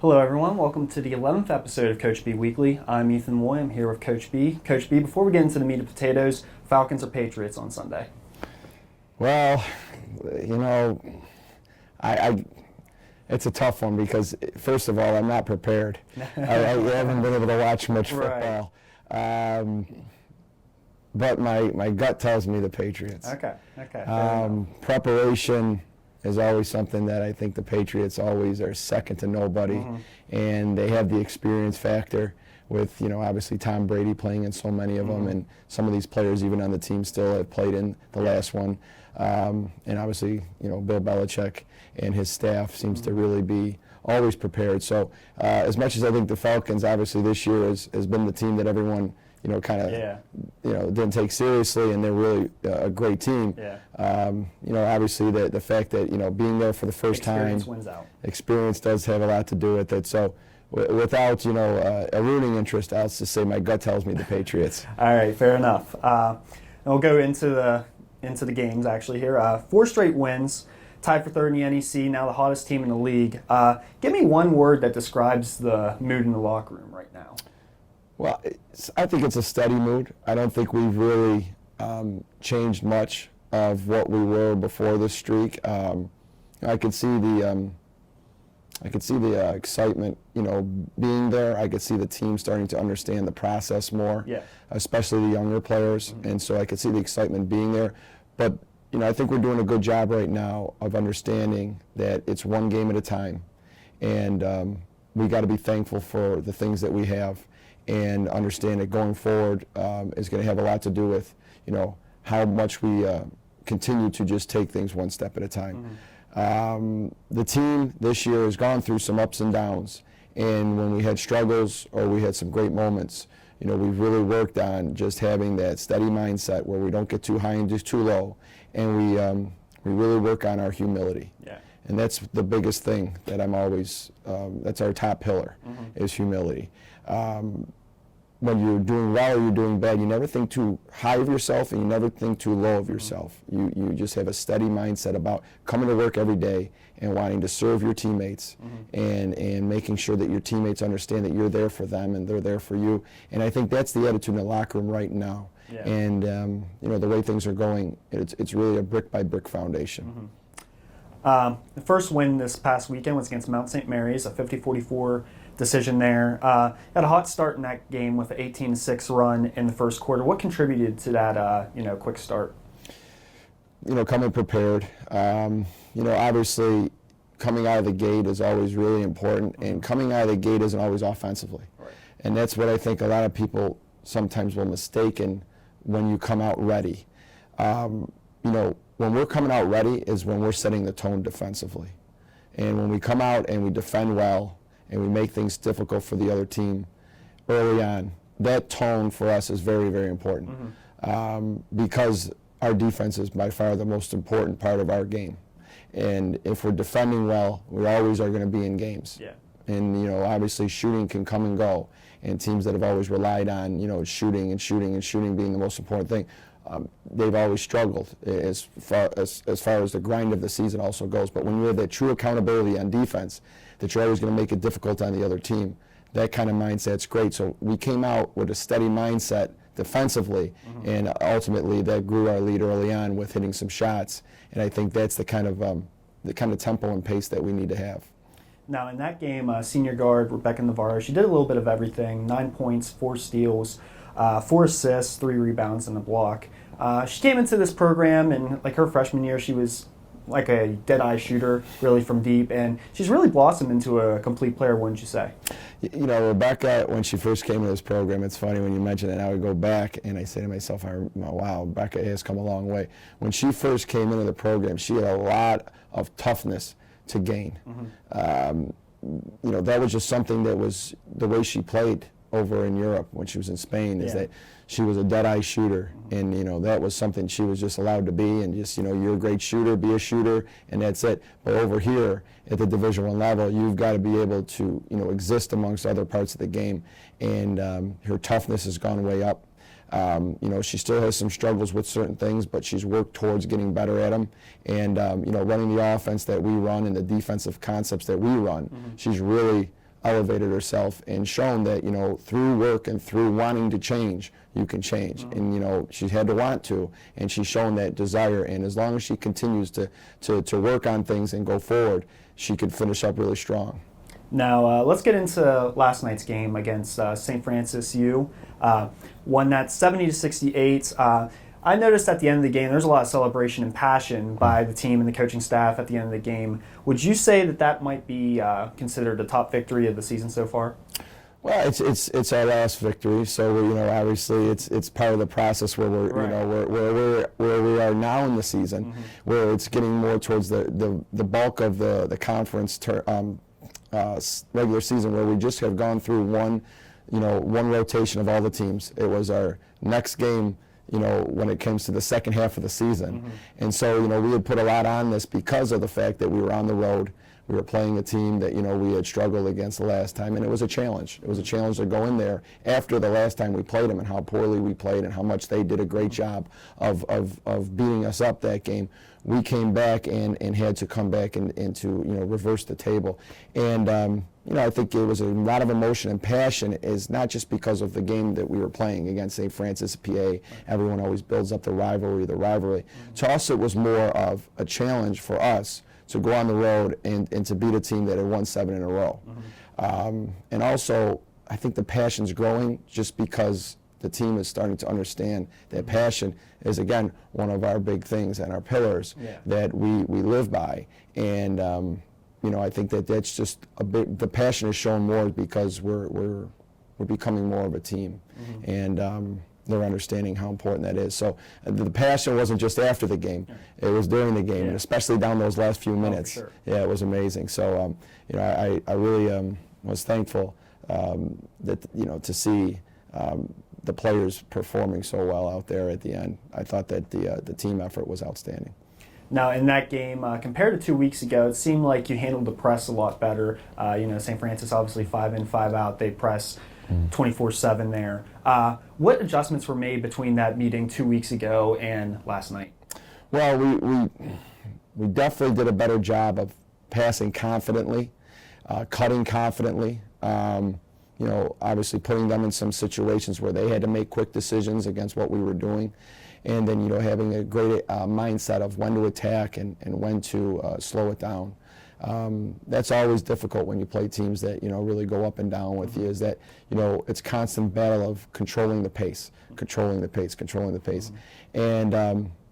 Hello, everyone. Welcome to the 11th episode of Coach B Weekly. I'm Ethan Moy. I'm here with Coach B. Coach B, before we get into the meat and potatoes, Falcons or Patriots on Sunday? Well, you know, it's a tough one because, first of all, I'm not prepared. I haven't been able to watch much football. Right. But my gut tells me the Patriots. Okay. Preparation is always something that I think the Patriots always are second to nobody, and they have the experience factor with, obviously Tom Brady playing in so many of them, and some of these players even on the team still have played in the last one, and obviously, Bill Belichick and his staff seems to really be always prepared. So as much as I think the Falcons obviously this year has been the team that everyone didn't take seriously, and they're really a great team. Obviously the fact that being there for the first Experience time, wins out. Experience does have a lot to do with it. So without a rooting interest, I'll just say my gut tells me the Patriots. All right, fair enough. And we'll go into the games actually here. 4 straight wins, tied for third in the NEC. Now the hottest team in the league. Give me one word that describes the mood in the locker room right now. Well, I think it's a steady mood. I don't think we've really changed much of what we were before this streak. I could see the excitement, being there. I could see the team starting to understand the process more, especially the younger players. And so I could see the excitement being there. But I think we're doing a good job right now of understanding that it's one game at a time, and we got to be thankful for the things that we have, and understand that going forward is going to have a lot to do with, how much we continue to just take things one step at a time. The team this year has gone through some ups and downs, and when we had struggles or we had some great moments, we've really worked on just having that steady mindset where we don't get too high and just too low, and we really work on our humility. And that's the biggest thing that I'm always, that's our top pillar, is humility. When you're doing well or you're doing bad, you never think too high of yourself, and you never think too low of yourself. You just have a steady mindset about coming to work every day and wanting to serve your teammates, and making sure that your teammates understand that you're there for them and they're there for you. And I think that's the attitude in the locker room right now. And the way things are going, it's really a brick by brick foundation. The first win this past weekend was against Mount St. Mary's, a 50-44 decision there. Had a hot start in that game with an 18-6 run in the first quarter. What contributed to that, quick start? Coming prepared. Obviously, coming out of the gate is always really important, and coming out of the gate isn't always offensively. And that's what I think a lot of people sometimes will mistake when you come out ready. When we're coming out ready is when we're setting the tone defensively. And when we come out and we defend well and we make things difficult for the other team early on, that tone for us is very, very important. Because our defense is by far the most important part of our game. And if we're defending well, we always are going to be in games. And, obviously shooting can come and go. And teams that have always relied on, shooting being the most important thing, they've always struggled as far as the grind of the season also goes. But when you have that true accountability on defense, that you're always going to make it difficult on the other team, that kind of mindset's great. So we came out with a steady mindset defensively, and ultimately that grew our lead early on with hitting some shots. And I think that's the kind of tempo and pace that we need to have. Now, in that game, senior guard Rebecca Navarro, she did a little bit of everything: 9 points, 4 steals, 4 assists, 3 rebounds, and a block. She came into this program, and like her freshman year, she was like a dead-eye shooter, really from deep, and she's really blossomed into a complete player, wouldn't you say? Rebecca, when she first came to this program, it's funny when you mention it. Now I go back and I say to myself, wow, Rebecca has come a long way. When she first came into the program, she had a lot of toughness to gain. That was just something that was the way she played over in Europe when she was in Spain, is that she was a dead-eye shooter, and that was something she was just allowed to be, and just you're a great shooter, be a shooter, and that's it. But over here at the Division I level, you've got to be able to exist amongst other parts of the game, and her toughness has gone way up. She still has some struggles with certain things, but she's worked towards getting better at them. And running the offense that we run and the defensive concepts that we run, she's really elevated herself and shown that, through work and through wanting to change, you can change. And, she had to want to, and she's shown that desire. And as long as she continues to work on things and go forward, she could finish up really strong. Now, let's get into last night's game against St. Francis U. Won that 70-68. I noticed at the end of the game, there's a lot of celebration and passion by the team and the coaching staff at the end of the game. Would you say that might be considered a top victory of the season so far? Well, it's our last victory, so obviously it's part of the process where we're where we are now in the season, where it's getting more towards the bulk of the conference regular season, where we just have gone through one rotation of all the teams. It was our next game, when it comes to the second half of the season. And so, we had put a lot on this because of the fact that we were on the road. We were playing a team that, we had struggled against the last time, and it was a challenge. It was a challenge to go in there after the last time we played them and how poorly we played and how much they did a great job of beating us up that game. We came back and had to come back and to, reverse the table. And, I think it was a lot of emotion and passion, is not just because of the game that we were playing against St. Francis, PA. Everyone always builds up the rivalry. To us, it was more of a challenge for us to go on the road and to beat a team that had won 7 in a row. And also, I think the passion's growing just because the team is starting to understand that passion is, again, one of our big things and our pillars that we live by. And, I think that's just the passion is shown more because we're becoming more of a team. And they're understanding how important that is. So the passion wasn't just after the game; it was during the game, and especially down those last few minutes. Yeah, it was amazing. So I really was thankful that to see the players performing so well out there at the end. I thought that the team effort was outstanding. Now, in that game, compared to 2 weeks ago, it seemed like you handled the press a lot better. St. Francis obviously 5 in, 5 out. They press 24/7 there. What adjustments were made between that meeting 2 weeks ago and last night? Well, we definitely did a better job of passing confidently, cutting confidently. Obviously putting them in some situations where they had to make quick decisions against what we were doing. And then, having a great mindset of when to attack and when to slow it down. That's always difficult when you play teams that, really go up and down with you, is that, it's constant battle of controlling the pace. And,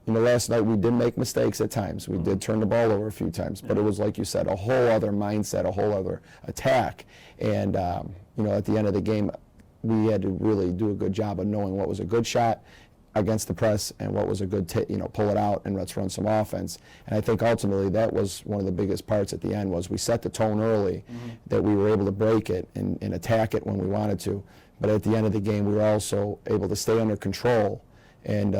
last night we did make mistakes at times. We did turn the ball over a few times, but it was, like you said, a whole other mindset, a whole other attack. And, at the end of the game, we had to really do a good job of knowing what was a good shot against the press and what was a good, pull it out and let's run some offense. And I think ultimately that was one of the biggest parts at the end, was we set the tone early, that we were able to break it and attack it when we wanted to. But at the end of the game, we were also able to stay under control and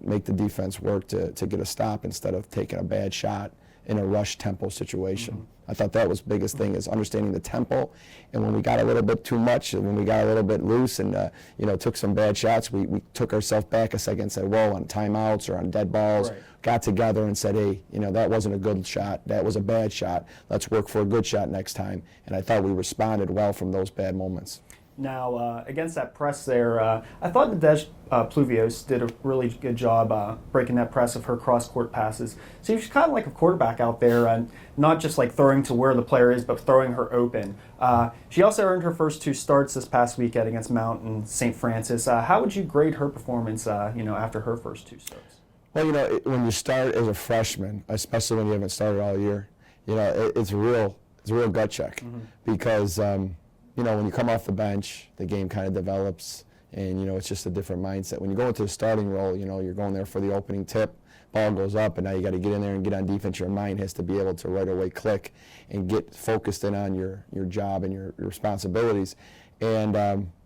make the defense work to get a stop instead of taking a bad shot in a rush tempo situation. I thought that was the biggest thing, is understanding the tempo. And when we got a little bit too much, and when we got a little bit loose and took some bad shots, we took ourselves back a second and said, whoa, on timeouts or on dead balls, got together and said, hey, that wasn't a good shot, that was a bad shot, let's work for a good shot next time. And I thought we responded well from those bad moments. Now, against that press there, I thought Nadej Pluvios did a really good job breaking that press of her cross-court passes. So she's kind of like a quarterback out there, and not just like throwing to where the player is, but throwing her open. She also earned her first 2 starts this past weekend against Mount and St. Francis. How would you grade her performance, after her first 2 starts? Well, when you start as a freshman, especially when you haven't started all year, it's a real gut check, because when you come off the bench, the game kind of develops, and it's just a different mindset. When you go into the starting role, you're going there for the opening tip, ball goes up, and now you got to get in there and get on defense. Your mind has to be able to right away click and get focused in on your job and your responsibilities. And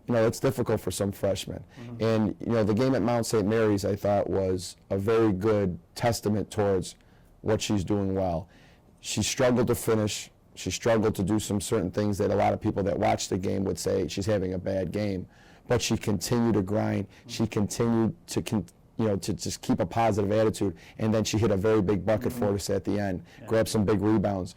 it's difficult for some freshmen. And the game at Mount St. Mary's, I thought, was a very good testament towards what she's doing well. She struggled to finish. She struggled to do some certain things that a lot of people that watch the game would say she's having a bad game. But she continued to grind. She continued to just keep a positive attitude. And then she hit a very big bucket for us at the end, grabbed some big rebounds.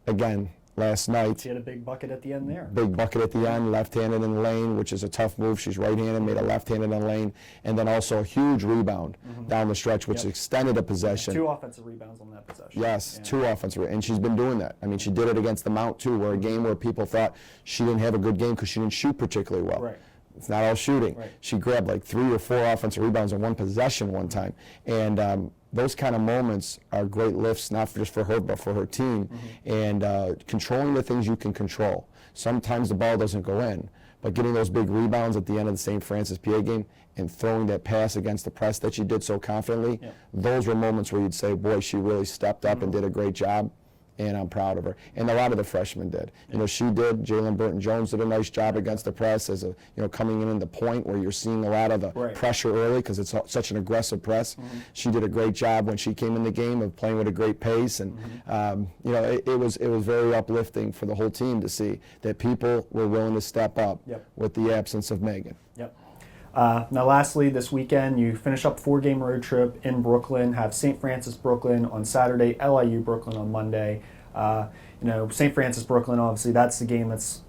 Again, last night. She had a big bucket at the end there. Big bucket at the end, left-handed in the lane, which is a tough move. She's right-handed, made a left-handed in the lane, and then also a huge rebound down the stretch, which extended a possession. 2 offensive rebounds on that possession. Yes, 2 offensive, and she's been doing that. I mean, she did it against the Mount too, where a game where people thought she didn't have a good game because she didn't shoot particularly well. Right. It's not all shooting. Right. She grabbed like 3 or 4 offensive rebounds in one possession one time, and those kind of moments are great lifts, not just for her, but for her team, and controlling the things you can control. Sometimes the ball doesn't go in, but getting those big rebounds at the end of the St. Francis PA game and throwing that pass against the press that she did so confidently, those were moments where you'd say, boy, she really stepped up and did a great job. And I'm proud of her. And a lot of the freshmen did. You know, she did. Jalen Burton-Jones did a nice job against the press as a, coming in the point where you're seeing a lot of the pressure early because it's such an aggressive press. She did a great job when she came in the game of playing with a great pace. And, it was very uplifting for the whole team to see that people were willing to step up with the absence of Megan. Yep. Now, lastly, this weekend, you finish up 4-game road trip in Brooklyn, have St. Francis Brooklyn on Saturday, LIU Brooklyn on Monday. St. Francis Brooklyn, obviously, that's the game that's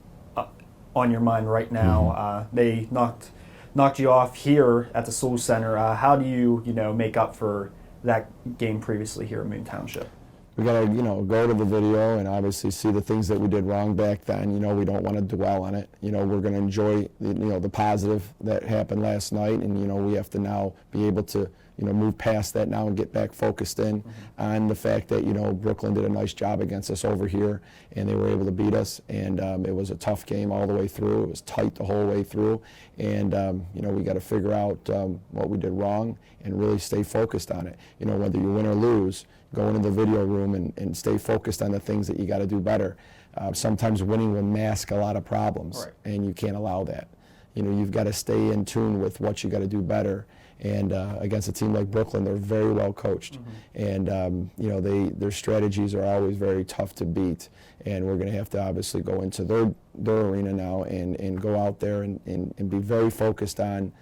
on your mind right now. They knocked you off here at the Soul Center. How do you, make up for that game previously here at Moon Township? We got to, go to the video and obviously see the things that we did wrong back then. We don't want to dwell on it. We're going to enjoy, the positive that happened last night, and, we have to now be able to, move past that now and get back focused in on the fact that, Brooklyn did a nice job against us over here, and they were able to beat us, and it was a tough game all the way through. It was tight the whole way through, and, we got to figure out what we did wrong and really stay focused on it. Whether you win or lose, go into the video room and stay focused on the things that you got to do better. Sometimes winning will mask a lot of problems, and you can't allow that. You've got to stay in tune with what you got to do better. And against a team like Brooklyn, they're very well coached, and their strategies are always very tough to beat. And we're going to have to obviously go into their arena now and go out there and be very focused on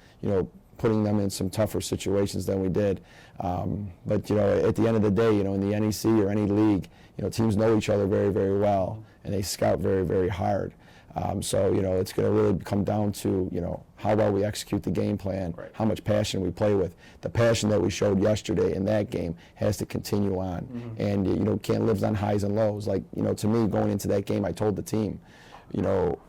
putting them in some tougher situations than we did. But at the end of the day, in the NEC or any league, teams know each other very, very well, and they scout very, very hard. So it's going to really come down to how well we execute the game plan, how much passion we play with. The passion that we showed yesterday in that game has to continue on, and can't live on highs and lows. Like to me, going into that game, I told the team,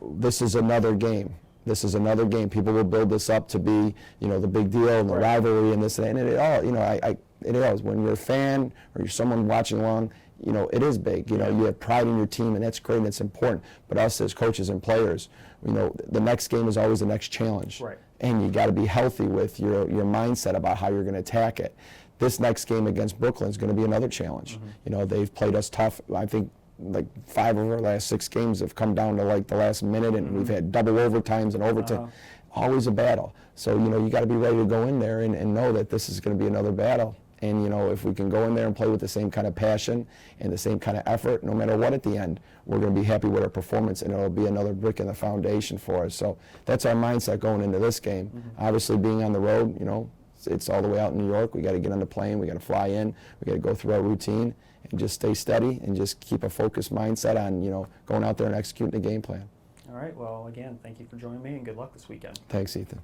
this is another game. This is another game. People will build this up to be, the big deal and the rivalry and this and that. And it all, it is. When you're a fan or you're someone watching along, it is big. You have pride in your team, and that's great and it's important. But us as coaches and players, the next game is always the next challenge. Right. And you got to be healthy with your mindset about how you're going to attack it. This next game against Brooklyn is going to be another challenge. They've played us tough. I think like 5 of our last 6 games have come down to like the last minute, and we've had double overtimes and overtime. Always a battle. So, you got to be ready to go in there and know that this is going to be another battle. And, if we can go in there and play with the same kind of passion and the same kind of effort, no matter what at the end, we're going to be happy with our performance, and it'll be another brick in the foundation for us. So that's our mindset going into this game. Obviously, being on the road, it's all the way out in New York. We got to get on the plane. We got to fly in. We got to go through our routine and just stay steady and just keep a focused mindset on, going out there and executing the game plan. All right. Well, again, thank you for joining me, and good luck this weekend. Thanks, Ethan.